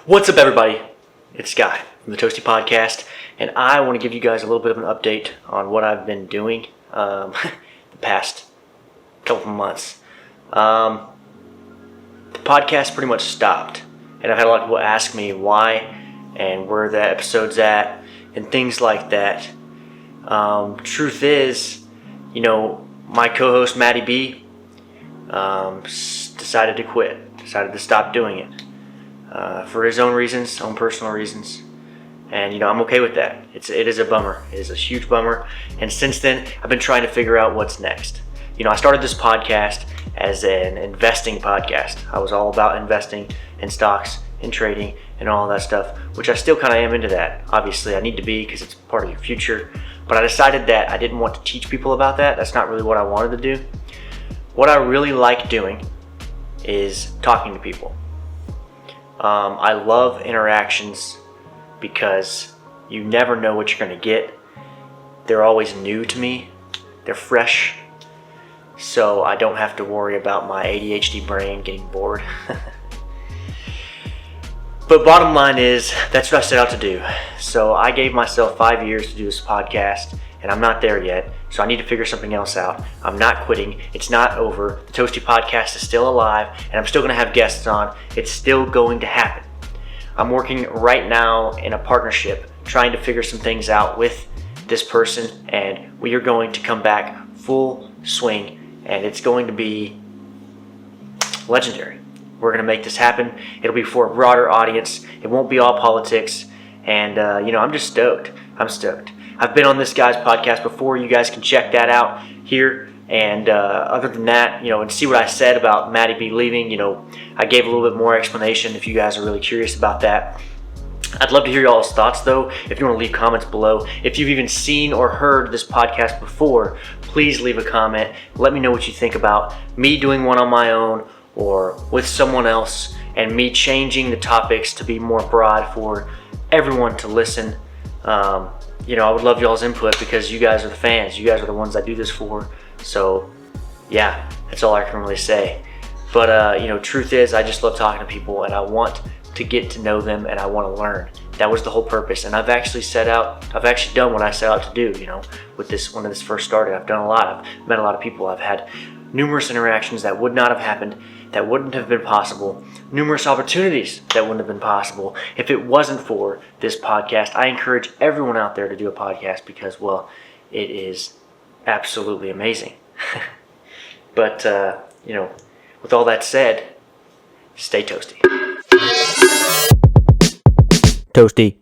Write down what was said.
What's up, everybody? It's Sky from the Toasty Podcast, and I want to give you guys a little bit of an update on what I've been doing the past couple of months. The podcast pretty much stopped, and I've had a lot of people ask me why and where the episode's at and things like that. Truth is, my co-host Maddie B decided to quit, decided to stop doing it. For his own reasons, own personal reasons, and I'm okay with that. It is a bummer. It is a huge bummer. And since then, I've been trying to figure out what's next. I started this podcast as an investing podcast. I was all about investing in stocks and trading and all that stuff, which I still kind of am into that. Obviously, I need to be because it's part of your future. But I decided that I didn't want to teach people about that. That's not really what I wanted to do. What I really like doing is talking to people. I love interactions because you never know what you're going to get. They're always new to me. They're fresh. So I don't have to worry about my ADHD brain getting bored. But bottom line is, that's what I set out to do. So I gave myself 5 years to do this podcast, and I'm not there yet. So I need to figure something else out. I'm not quitting. It's not over. The Toasty Podcast is still alive, and I'm still going to have guests on. It's still going to happen. I'm working right now in a partnership, trying to figure some things out with this person, and we are going to come back full swing, and it's going to be legendary. We're going to make this happen. It'll be for a broader audience. It won't be all politics, and I'm just stoked. I'm stoked. I've been on this guy's podcast before. You guys can check that out here. And other than that, and see what I said about Maddie B leaving, I gave a little bit more explanation if you guys are really curious about that. I'd love to hear y'all's thoughts, though. If you want to leave comments below. If you've even seen or heard this podcast before, please leave a comment. Let me know what you think about me doing one on my own or with someone else, and me changing the topics to be more broad for everyone to listen. I would love y'all's input because you guys are the fans. You guys are the ones I do this for. So, yeah, that's all I can really say. But, truth is, I just love talking to people, and I want to get to know them, and I want to learn. That was the whole purpose. And I've actually done what I set out to do, with this, when this first started. I've done a lot. I've met a lot of people. I've had numerous interactions that would not have happened, that wouldn't have been possible, numerous opportunities that wouldn't have been possible if it wasn't for this podcast. I encourage everyone out there to do a podcast because, well, it is absolutely amazing. But, with all that said, stay toasty. Toasty.